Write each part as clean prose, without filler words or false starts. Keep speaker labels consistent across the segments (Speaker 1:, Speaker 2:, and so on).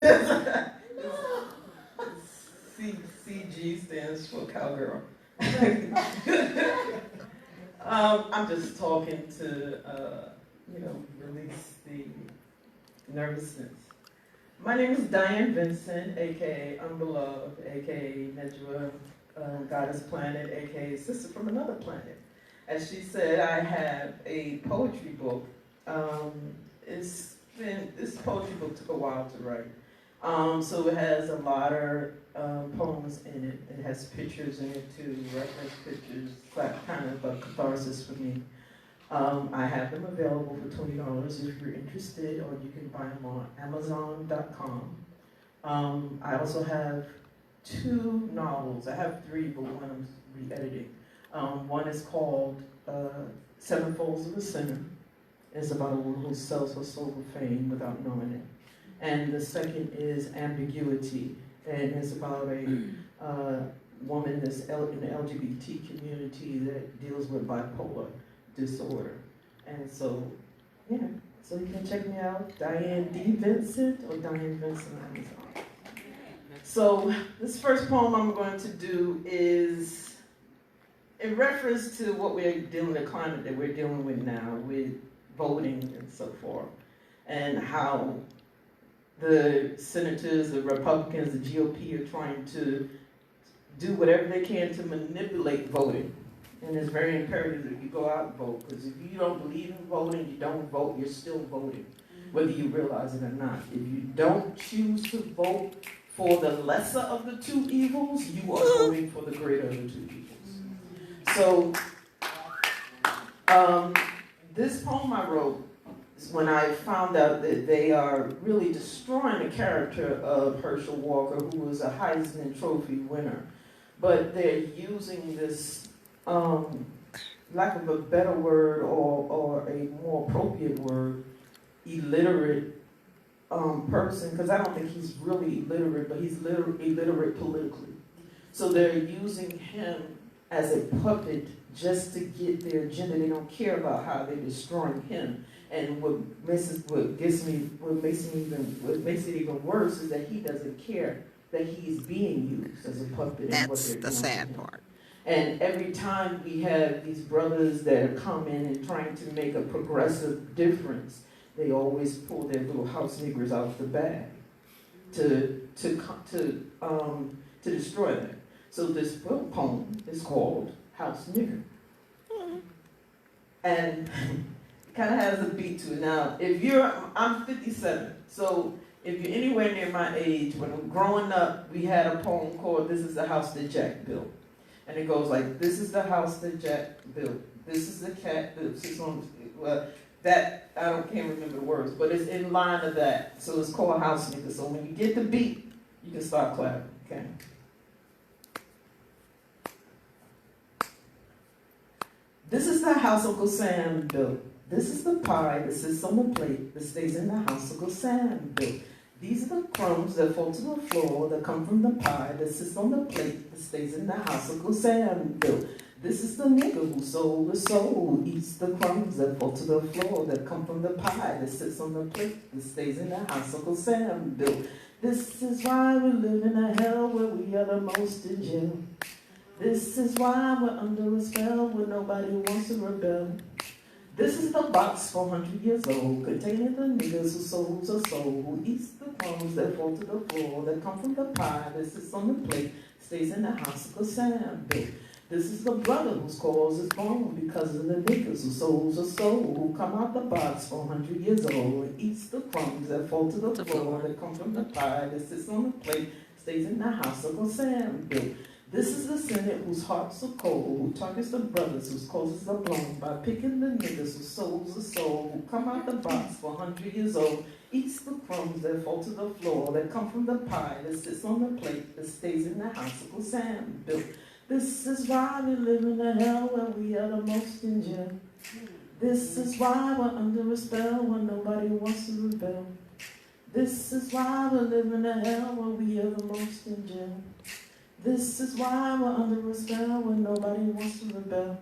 Speaker 1: CG stands for cowgirl. I'm just talking to, release the nervousness. My name is Diane Vincent, aka UmberLuv, aka Nedra, Goddess Planet, aka Sister from Another Planet. As she said, I have a poetry book. This poetry book took a while to write. So it has a lot of poems in it. It has pictures in it too, reference pictures, kind of a catharsis for me. I have them available for $20 if you're interested, or you can buy them on Amazon.com. I also have 2 novels. I have 3, but one I'm re-editing. One is called Seven Folds of a Sinner. It's about a woman who sells her soul for fame without knowing it. And the second is Ambiguity, and it's about a woman that's in the LGBT community that deals with bipolar disorder. And so, yeah, so you can check me out, Diane D. Vincent or Diane Vincent on Amazon. So this first poem I'm going to do is in reference to what we're dealing with, the climate that we're dealing with now, with voting and so forth, and how the senators, the Republicans, the GOP are trying to do whatever they can to manipulate voting. And it's very imperative that you go out and vote, because if you don't believe in voting, you don't vote, you're still voting, whether you realize it or not. If you don't choose to vote for the lesser of the 2 evils, you are voting for the greater of the 2 evils. So, this poem I wrote is when I found out that they are really destroying the character of Herschel Walker, who was a Heisman Trophy winner. But they're using this, lack of a better word or a more appropriate word, illiterate person, because I don't think he's really illiterate, but he's illiterate politically. So they're using him as a puppet just to get their agenda. They don't care about how they're destroying him. And what makes it even worse is that he doesn't care that he's being used as a puppet.
Speaker 2: That's the sad part.
Speaker 1: And every time we have these brothers that are coming and trying to make a progressive difference, they always pull their little house niggers out of the bag to destroy them. So this poem is called House Nigger. And it kind of has a beat to it. Now, I'm 57, so if you're anywhere near my age, when growing up, we had a poem called This is the House That Jack Built. And it goes like, this is the house that Jack built. This is the cat that sits on, that, can't remember the words, but it's in line of that. So it's called House Nigger. So when you get the beat, you can start clapping, okay? This is the house Uncle Sam built. This is the pie that sits on the plate that stays in the house Uncle Sam built. These are the crumbs that fall to the floor that come from the pie that sits on the plate that stays in the house Uncle Sam built. This is the nigger who sold the soul, who eats the crumbs that fall to the floor that come from the pie that sits on the plate that stays in the house Uncle Sam built. This is why we live in a hell where we are the most in jail. This is why we're under a spell where nobody wants to rebel. This is the box 400 years old, containing the niggas whose souls are soul, who eats the crumbs that fall to the floor, that come from the pie that sits on the plate, stays in the house of Sam built. This is the brother whose cause is born because of the niggas whose souls are soul, who come out the box 400 years old and eats the crumbs that fall to the floor, that come from the pie that sits on the plate, stays in the house of Sam built. This is the Senate whose hearts are cold, who targets the brothers whose causes are blown by picking the niggas whose souls are sold, who come out the box 400 years old, eats the crumbs that fall to the floor, that come from the pie that sits on the plate, that stays in the house Uncle Sam built. This is why we live in a hell where we are the most in jail. This is why we're under a spell where nobody wants to rebel. This is why we live in a hell where we are the most in jail. This is why we're under a spell when nobody wants to rebel.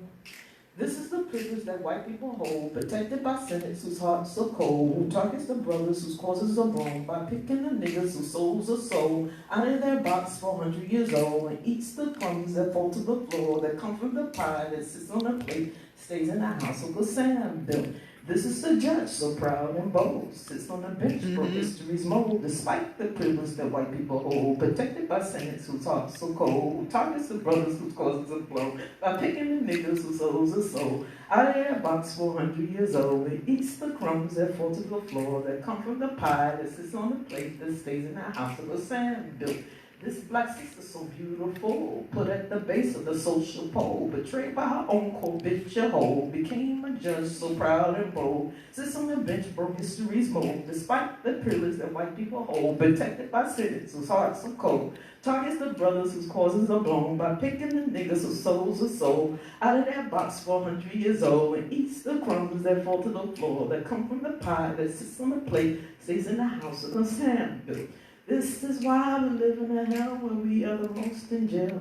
Speaker 1: This is the privilege that white people hold, protected by cynics whose hearts are cold, who targets the brothers whose causes are wrong, by picking the niggas whose souls are sold out of their box 400 years old, and eats the crumbs that fall to the floor, that come from the pie that sits on the plate, stays in the house Uncle Sam built. This is the judge, so proud and bold, sits on the bench for history's mold, despite the privilege that white people hold, protected by cynics whose hearts so cold, who targets the brothers whose causes are blow, by picking the niggas whose souls are sold, out of their box 400 years old, and eats the crumbs that fall to the floor, that come from the pie that sits on the plate, that stays in the house of a sand built. This black sister so beautiful, put at the base of the social pole, betrayed by her own cold bitch a hole, became a judge so proud and bold, sits on the bench for history's mold, despite the privilege that white people hold, protected by cynics whose hearts are cold, targets the brothers whose causes are blown, by picking the niggas whose souls are sold, out of their box 400 years old, and eats the crumbs that fall to the floor, that come from the pie that sits on the plate, stays in the house of the sand built. This is why we live in a hell where we are the most in jail.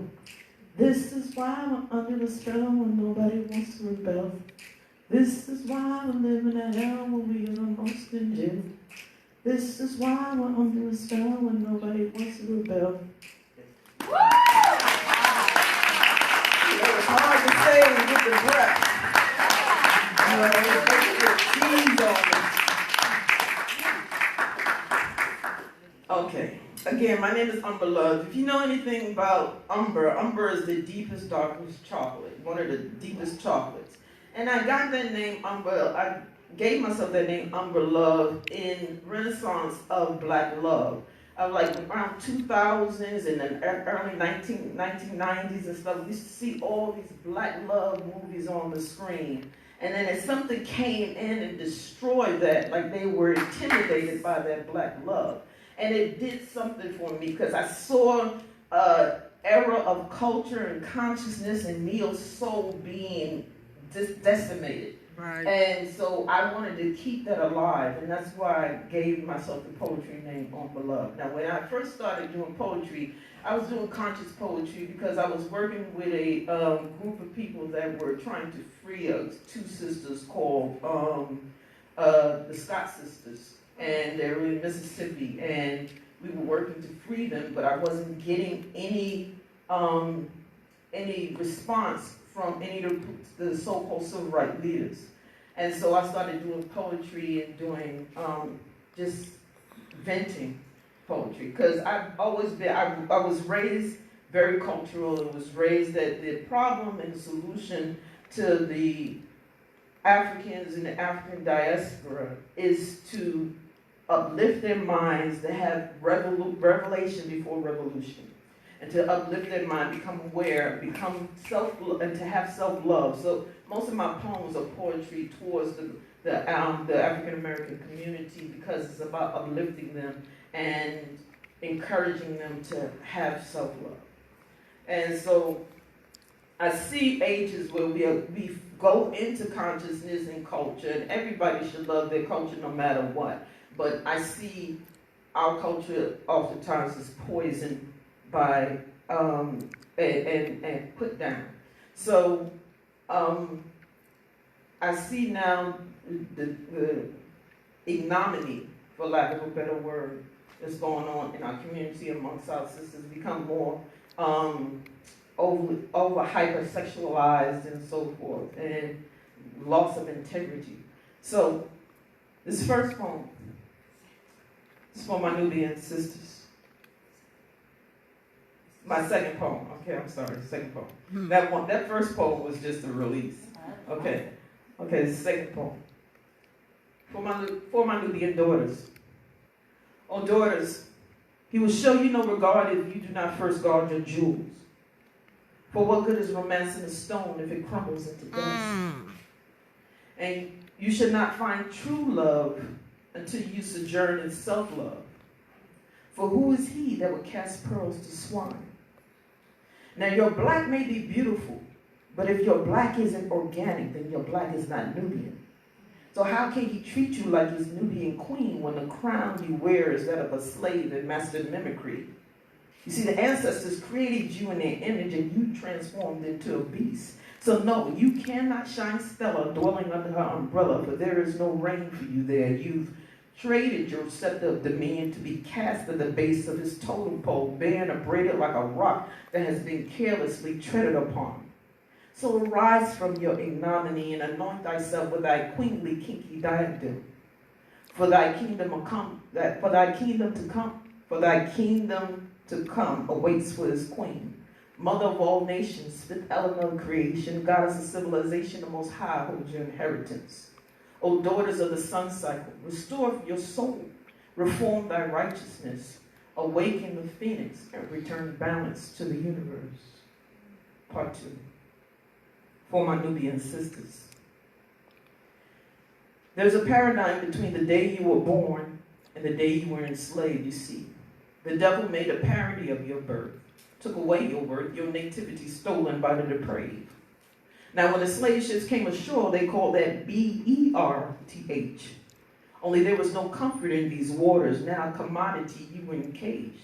Speaker 1: This is why we're under the spell when nobody wants to rebel. This is why we live in a hell where we are the most in jail. This is why we're under the spell when nobody wants to rebel. It's hard to say with the breath. Okay, again, my name is UmberLuv. If you know anything about Umber is the deepest, darkest chocolate, one of the deepest chocolates. And I got that name I gave myself that name UmberLuv in Renaissance of Black love. Like around 2000s and then early 1990s and stuff, we used to see all these Black love movies on the screen. And then if something came in and destroyed that, like they were intimidated by that Black love. And it did something for me because I saw an era of culture and consciousness and neo-soul being decimated. Right. And so I wanted to keep that alive, and that's why I gave myself the poetry name UmberLuv. Now, when I first started doing poetry, I was doing conscious poetry because I was working with a group of people that were trying to free two sisters called the Scott Sisters. And they were in Mississippi, and we were working to free them, but I wasn't getting any response from any of the so-called civil rights leaders. And so I started doing poetry and doing just venting poetry, because I've always been, I was raised very cultural, and was raised that the problem and the solution to the Africans in the African diaspora is to uplift their minds, to have revelation before revolution, and to uplift their mind, become aware, become and to have self-love. So most of my poems are poetry towards the African American community, because it's about uplifting them and encouraging them to have self-love. And so I see ages where we go into consciousness and culture, and everybody should love their culture no matter what. But I see our culture oftentimes is poisoned by and put down. So I see now the ignominy, for lack of a better word, that's going on in our community amongst our sisters become more over hypersexualized and so forth, and loss of integrity. So this first poem is for my Nubian sisters. My second poem. Okay, I'm sorry, second poem. That first poem was just a release. Okay, the second poem. For my Nubian daughters. Oh, daughters, he will show you no regard if you do not first guard your jewels. For what good is romance in a stone if it crumbles into dust? And you should not find true love until you sojourn in self-love. For who is he that would cast pearls to swine? Now your black may be beautiful, but if your black isn't organic, then your black is not Nubian. So how can he treat you like his Nubian queen when the crown you wear is that of a slave in master mimicry? You see, the ancestors created you in their image and you transformed into a beast. So no, you cannot shine Stella dwelling under her umbrella, for there is no rain for you there. You've traded your scepter of dominion to be cast at the base of his totem pole, bare and abraded like a rock that has been carelessly treaded upon. So arise from your ignominy and anoint thyself with thy queenly kinky diadem. For thy kingdom to come awaits for his queen. Mother of all nations, fifth element of creation, goddess of civilization, the most high holds your inheritance. O daughters of the sun cycle, restore your soul, reform thy righteousness, awaken the phoenix, and return balance to the universe. Part 2. For my Nubian sisters. There's a paradigm between the day you were born and the day you were enslaved, you see. The devil made a parody of your birth, took away your birth, your nativity stolen by the depraved. Now, when the slave ships came ashore, they called that B-E-R-T-H. Only there was no comfort in these waters. Now, commodity, you were encaged.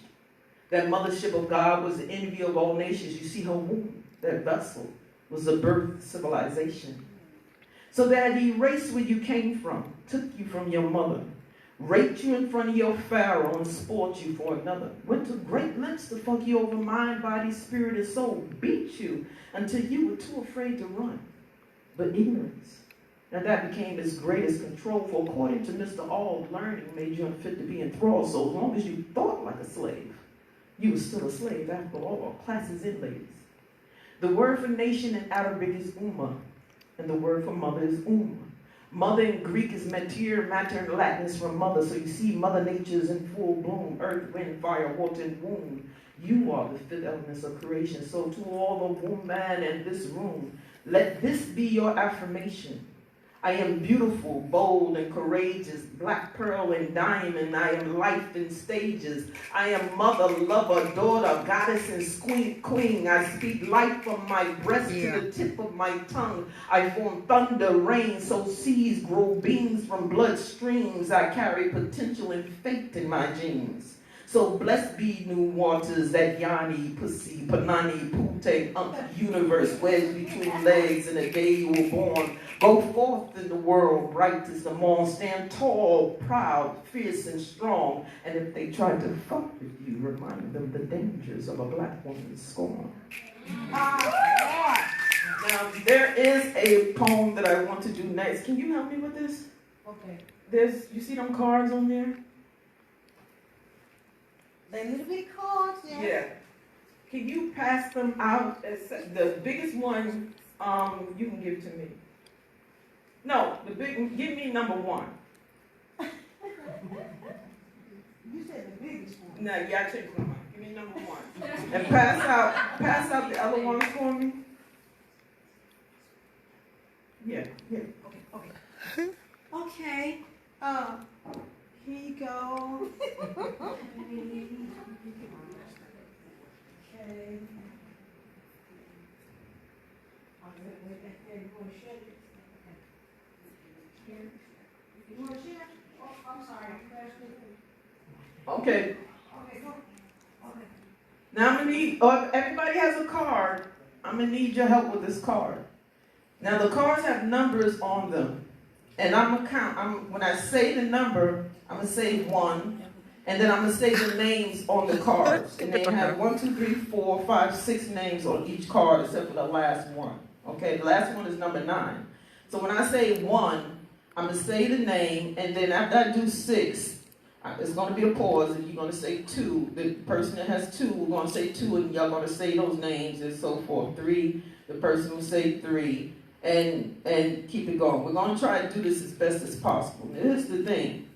Speaker 1: That mothership of God was the envy of all nations. You see her womb, that vessel, was the birth of civilization. So that he erased where you came from, took you from your mother, raped you in front of your pharaoh and spoiled you for another. Went to great lengths to fuck you over mind, body, spirit, and soul. Beat you until you were too afraid to run. But ignorance. Now that became his greatest control, for according to Mr. All, learning made you unfit to be enthralled. So as long as you thought like a slave, you were still a slave after all classes in, ladies. The word for nation in Arabic is Umma, and the word for mother is Mother in Greek is mater, mater in Latin is from mother. So you see Mother Nature's in full bloom, earth, wind, fire, water, and womb. You are the fifth elements of creation. So to all the woman in this room, let this be your affirmation. I am beautiful, bold, and courageous, black pearl and diamond. I am life in stages. I am mother, lover, daughter, goddess, and queen. I speak life from my breast to the tip of my tongue. I form thunder, rain, so seas grow beams from blood streams. I carry potential and faith in my genes. So blessed be new waters that Yanni, Pussy, Panani, Pute, universe wedged between legs in the day you were born. Go forth in the world, bright as the morn. Stand tall, proud, fierce, and strong. And if they try to fuck with you, remind them the dangers of a black woman's scorn. Now, there is a poem that I want to do next. Can you help me with this? Okay. You see them cards on there?
Speaker 2: They little bit cards, yeah.
Speaker 1: Yeah. Can you pass them out? The biggest one, you can give to me. No, give me number 1.
Speaker 2: You said the biggest one.
Speaker 1: No, yeah, I changed my mind. Give me number 1. And pass out the other ones for me. Yeah.
Speaker 2: Okay. Okay. Here you go. Okay. You want to share it? You want to share? Oh, I'm sorry.
Speaker 1: Okay.
Speaker 2: Okay, go. Okay.
Speaker 1: Now I'm gonna need, if everybody has a card, I'm gonna need your help with this card. Now the cards have numbers on them. And I'm gonna count, when I say the number, I'm gonna say 1, and then I'm gonna say the names on the cards. And they have 1, 2, 3, 4, 5, 6 names on each card except for the last one. Okay, the last one is number 9. So when I say 1, I'm gonna say the name, and then after I do 6, it's gonna be a pause, and you're gonna say 2. The person that has 2, we're gonna say 2, and y'all gonna say those names and so forth. 3, the person will say 3. And keep it going. We're going to try to do this as best as possible. Now, here's the thing.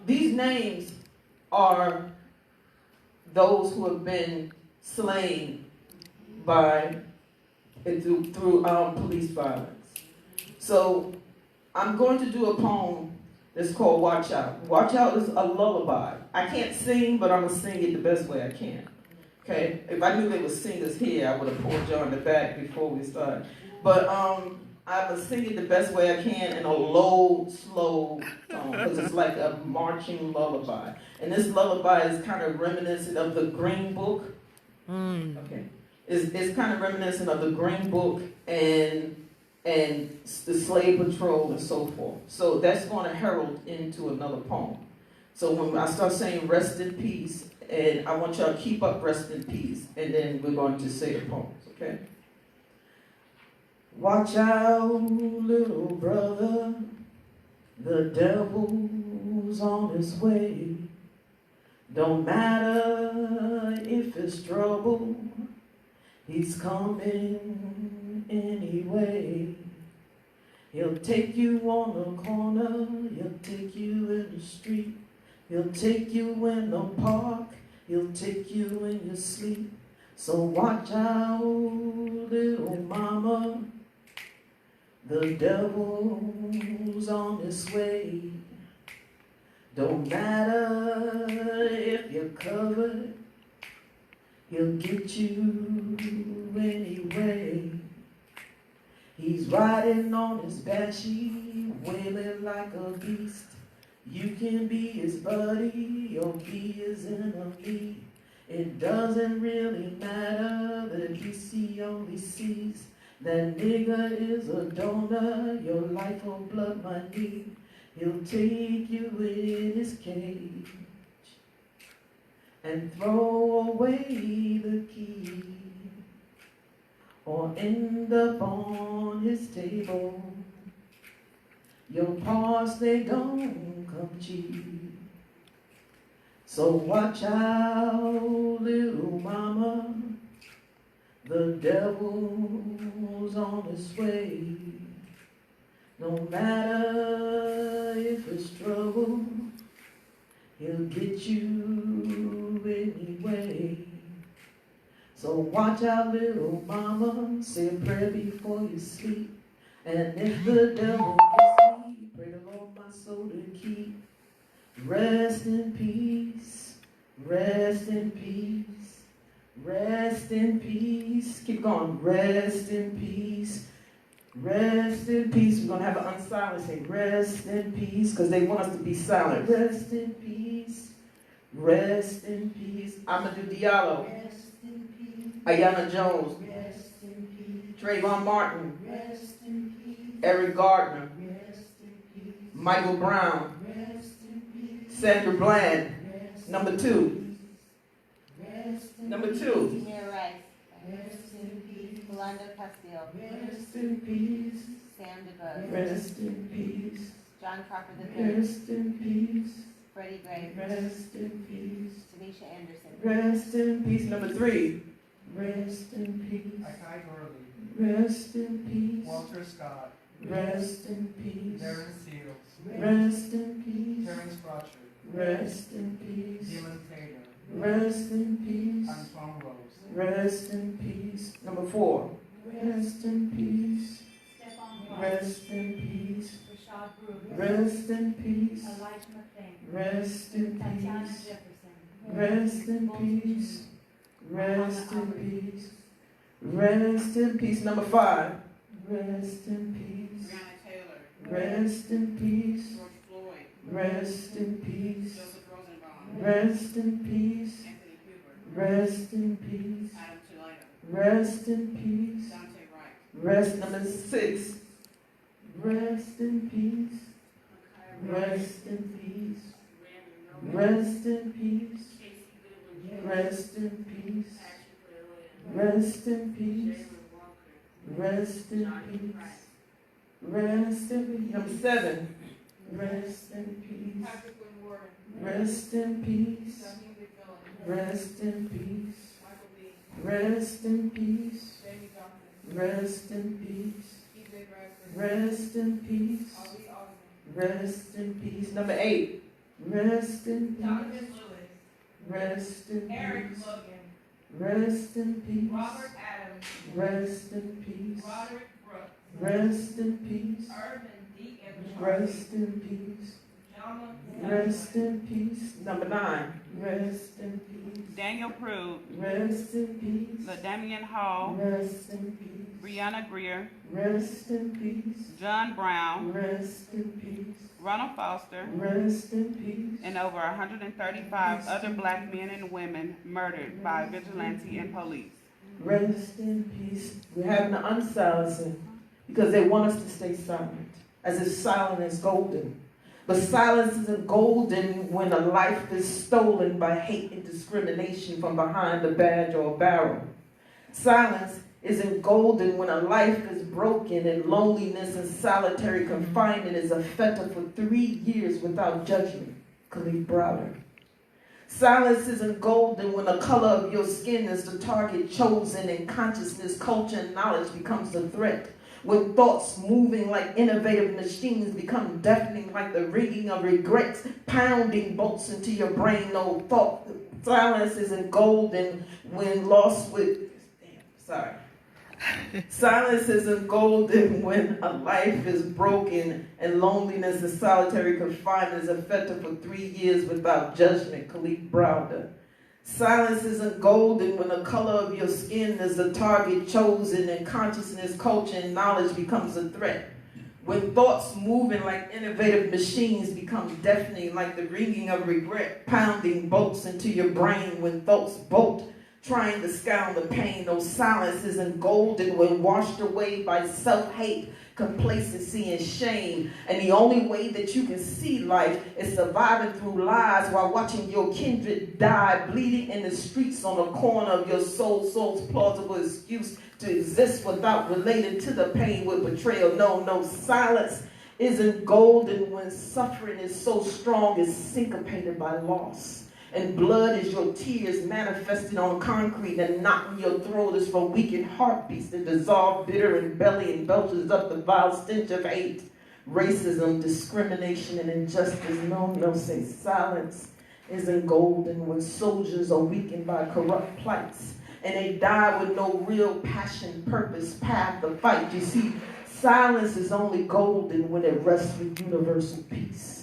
Speaker 1: These names are those who have been slain through police violence. So I'm going to do a poem that's called Watch Out. Watch Out is a lullaby. I can't sing, but I'm going to sing it the best way I can. Okay? If I knew there were singers here, I would have pulled you on the back before we started. But I will sing it the best way I can in a low, slow tone, because it's like a marching lullaby. And this lullaby is kind of reminiscent of the Green Book. Okay. It's kind of reminiscent of the Green Book and the Slave Patrol and so forth. So that's going to herald into another poem. So when I start saying rest in peace, and I want y'all to keep up rest in peace, and then we're going to say the poems, okay? Watch out, little brother, the devil's on his way. Don't matter if it's trouble, he's coming anyway. He'll take you on the corner, he'll take you in the street, he'll take you in the park, he'll take you in your sleep. So watch out, little mama, the devil's on his way. Don't matter if you're covered, he'll get you anyway. He's riding on his banshee, wailing like a beast. You can be his buddy or be his enemy. It doesn't really matter, the DC only sees that nigga is a donor, your life or blood money. He'll take you in his cage and throw away the key, or end up on his table. Your parts, they don't come cheap. So watch out, little mama, the devil's on his way. No matter if it's trouble, he'll get you anyway. So watch out, little mama, say a prayer before you sleep. And if the devil gets me, pray the Lord my soul to keep. Rest in peace, rest in peace, rest in peace. Keep going. Rest in peace, rest in peace. We're going to have an unsilent say, rest in peace, because they want us to be silent. Rest in peace, rest in peace. Amadou Diallo. Rest in peace. Ayanna Jones. Rest in peace. Trayvon Martin. Rest in peace. Eric Gardner. Rest in peace. Michael Brown. Rest in peace. Sandra Bland. Rest number 2. Rest in number 2.
Speaker 3: Tamir Rice.
Speaker 1: Rest in peace.
Speaker 3: Philando Castile.
Speaker 1: Rest in peace.
Speaker 3: Sam DeBose.
Speaker 1: Rest in peace.
Speaker 3: John Crawford III.
Speaker 1: Rest in peace.
Speaker 3: Freddie Gray.
Speaker 1: Rest in peace.
Speaker 3: Tanisha Anderson.
Speaker 1: Rest in peace. Number 3. Rest in peace.
Speaker 4: Akai Gurley.
Speaker 1: Rest in peace.
Speaker 4: Walter Scott.
Speaker 1: Rest in peace.
Speaker 4: Darren Seals.
Speaker 1: Rest in peace.
Speaker 4: Terrence Fletcher.
Speaker 1: Rest in peace.
Speaker 4: Dylan Taylor.
Speaker 1: Rest in peace.
Speaker 4: Antoine Rose.
Speaker 1: Rest in peace. Number 4. Rest in peace.
Speaker 2: Stephon Brown.
Speaker 1: Rest in peace.
Speaker 2: Rashad Brewer.
Speaker 1: Rest in peace.
Speaker 2: Elijah McClain.
Speaker 1: Rest in
Speaker 2: Tatiana
Speaker 1: peace.
Speaker 2: Jefferson.
Speaker 1: Rest in peace. Rest in peace. Rest in peace. Number 5. Rest in peace.
Speaker 5: Breonna Taylor.
Speaker 1: Rest in peace.
Speaker 5: George Floyd.
Speaker 1: Rest in peace.
Speaker 5: Joseph Rosenbaum.
Speaker 1: Rest in peace.
Speaker 5: Anthony Huber.
Speaker 1: Rest in peace.
Speaker 5: Adam Toledo.
Speaker 1: Rest in peace.
Speaker 5: Dante Wright.
Speaker 1: Rest number 6. Rest in peace. Rest in peace. Rest in peace. Rest in peace. Rest in peace. Rest in peace. Rest in peace. Number 7. Rest in peace.
Speaker 5: Patrick Wynn Warren.
Speaker 1: Rest in peace.
Speaker 5: Shaheem McMillan.
Speaker 1: Rest in peace.
Speaker 5: Michael B.
Speaker 1: Rest in peace.
Speaker 5: Jamie Johnson.
Speaker 1: Rest in peace.
Speaker 5: TJ Bradford.
Speaker 1: Rest in peace.
Speaker 5: Ali Alderman.
Speaker 1: Rest in peace. Number 8. Rest in
Speaker 5: Jonathan
Speaker 1: peace.
Speaker 5: Lewis.
Speaker 1: Rest in
Speaker 5: Eric
Speaker 1: peace.
Speaker 5: Logan.
Speaker 1: Rest in peace.
Speaker 5: Robert Adams.
Speaker 1: Rest in peace.
Speaker 5: Roderick Brooks.
Speaker 1: Rest in peace.
Speaker 5: Urban D. Evans.
Speaker 1: Rest in peace.
Speaker 5: Jama.
Speaker 1: Rest in peace. Number 9. Rest in peace.
Speaker 5: Daniel Prude.
Speaker 1: Rest in peace.
Speaker 5: LaDamian Hall.
Speaker 1: Rest in peace.
Speaker 6: Breonna Greer,
Speaker 1: Rest in peace.
Speaker 6: John Brown,
Speaker 1: Rest in peace.
Speaker 6: Ronald Foster,
Speaker 1: Rest in peace.
Speaker 6: and over 135 other black men and women murdered by vigilante and police.
Speaker 1: Rest in peace. We're having an unsilencing because they want us to stay silent, as if silence is golden. But silence isn't golden when a life is stolen by hate and discrimination from behind a badge or a barrel. Silence isn't golden when a life is broken and loneliness and solitary confinement is a feta for 3 years without judgment. Khalid Browder. Silence isn't golden when the color of your skin is the target chosen and consciousness, culture, and knowledge becomes a threat. When thoughts moving like innovative machines become deafening like the ringing of regrets, pounding bolts into your brain. No thought. Silence isn't golden when lost with... Sorry. Silence isn't golden when a life is broken and loneliness and solitary confinement is affected for 3 years without judgment. Khalid Browder. Silence isn't golden when the color of your skin is the target chosen and consciousness, culture, and knowledge becomes a threat. When thoughts moving like innovative machines become deafening like the ringing of regret, pounding bolts into your brain when thoughts bolt, trying to scour the pain. No, silence isn't golden when washed away by self-hate, complacency, and shame. And the only way that you can see life is surviving through lies while watching your kindred die, bleeding in the streets on the corner of your soul's plausible excuse to exist without relating to the pain with betrayal. No, silence isn't golden when suffering is so strong it's syncopated by loss. And blood is your tears manifested on concrete, and knot in your throat is from weakened heartbeats that dissolve bitter and belly and belches up the vile stench of hate, racism, discrimination, and injustice. No, say silence isn't golden when soldiers are weakened by corrupt plights, and they die with no real passion, purpose, path to fight. You see, silence is only golden when it rests with universal peace.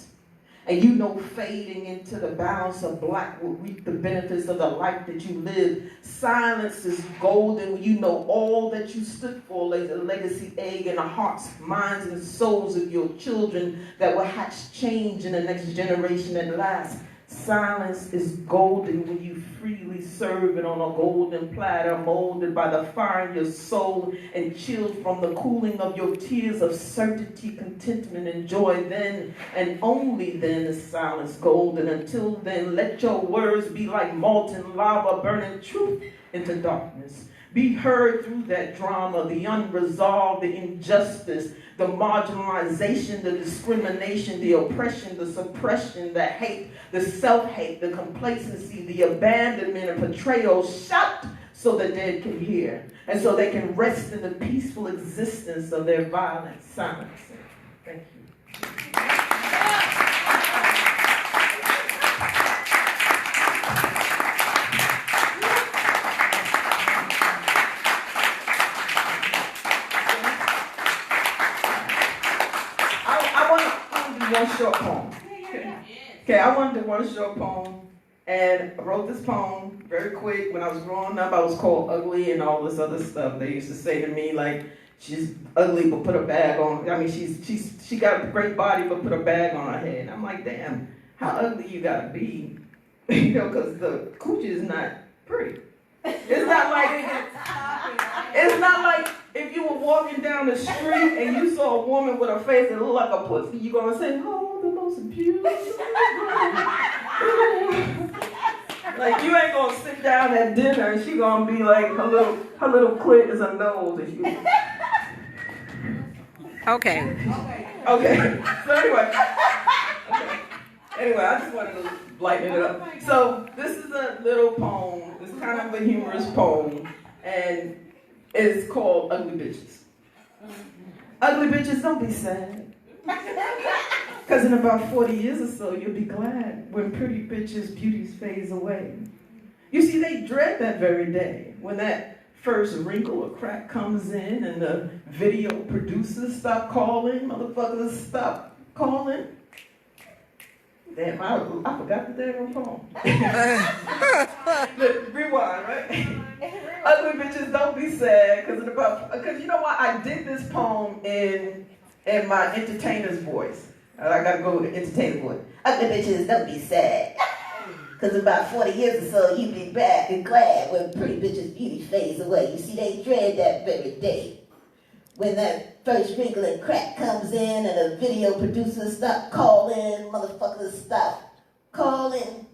Speaker 1: And you know fading into the balance of black will reap the benefits of the life that you live. Silence is golden when you know all that you stood for lays a legacy egg in the hearts, minds, and souls of your children that will hatch change in the next generation at last. Silence is golden when you freely serve it on a golden platter, molded by the fire in your soul and chilled from the cooling of your tears of certainty, contentment, and joy. Then and only then is silence golden. Until then, let your words be like molten lava burning truth into darkness. Be heard through that drama, the unresolved, the injustice, the marginalization, the discrimination, the oppression, the suppression, the hate, the self-hate, the complacency, the abandonment and betrayal. Shout so the dead can hear, and so they can rest in the peaceful existence of their violent silence. Thank you. One short poem. Okay, I wanted to do one short poem, and I wrote this poem very quick. When I was growing up, I was called ugly and all this other stuff. They used to say to me, like, she's ugly, but put a bag on. I mean, she got a great body, but put a bag on her head. And I'm like, damn, how ugly you gotta be, you know, because the coochie is not pretty. It's not like if you were walking down the street and you saw a woman with a face that looked like a pussy, you gonna say, oh, the most beautiful. Like, you ain't gonna sit down at dinner and she gonna be like, her little clit is a nose. And she... Okay. So anyway, I just wanted to lighten it up. So this is a little poem. It's kind of a humorous poem, and it's called Ugly Bitches. Ugly bitches, don't be sad. Because in about 40 years or so, you'll be glad when pretty bitches' beauties fades away. You see, they dread that very day when that first wrinkle or crack comes in and the video producers stop calling, motherfuckers stop calling. Damn, I forgot the damn poem. Rewind, right? Ugly bitches don't be sad because you know what? I did this poem in my entertainer's voice. I gotta go with the entertainer voice. Ugly bitches don't be sad. Cause about 40 years or so, you be back and glad when pretty bitches' beauty fades away. You see, they dread that very day. When that first wrinkle and crack comes in and the video producers stop calling, motherfuckers stop calling.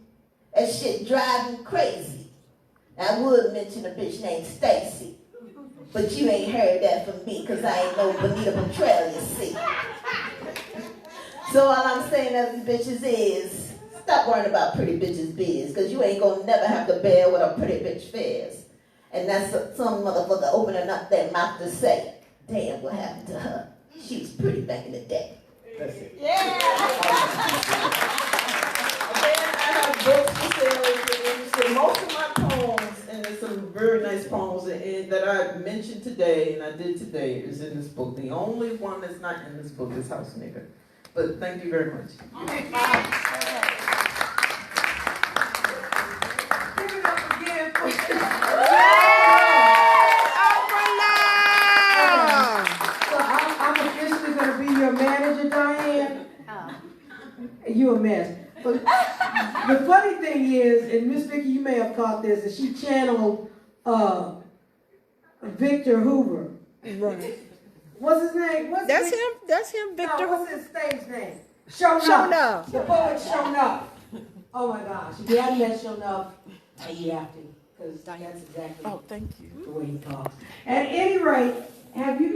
Speaker 1: That shit driving crazy. I would mention a bitch named Stacy, but you ain't heard that from me cause I ain't no Bonita Petrel, you see. So all I'm saying to these bitches is, stop worrying about pretty bitches' biz, because you ain't gonna never have to bear what a pretty bitch fares. And that's some motherfucker opening up their mouth to say, damn, what happened to her? She was pretty back in the day. That's it. Yeah! Again, I have books for sale. So most of my poems, and there's some very nice poems that I mentioned today, and I did today, is in this book. The only one that's not in this book is House Nigger. But thank you very much.
Speaker 5: Give it up again for
Speaker 7: So I'm officially going to be your manager, Diane.
Speaker 3: Oh.
Speaker 7: You a mess. But the funny thing is, and Miss Vicky, you may have caught this, that she channeled Victor Hoover.
Speaker 8: Right.
Speaker 7: What's his name?
Speaker 8: That's him, Victor
Speaker 7: No, what's
Speaker 8: Hoover.
Speaker 7: his stage name? Show
Speaker 8: Enough.
Speaker 7: The poet Show Enough. Oh my gosh. If you haven't met Show Enough, you have to. Because that's exactly
Speaker 8: Oh, thank you.
Speaker 7: the way he talks. At any rate, have you guys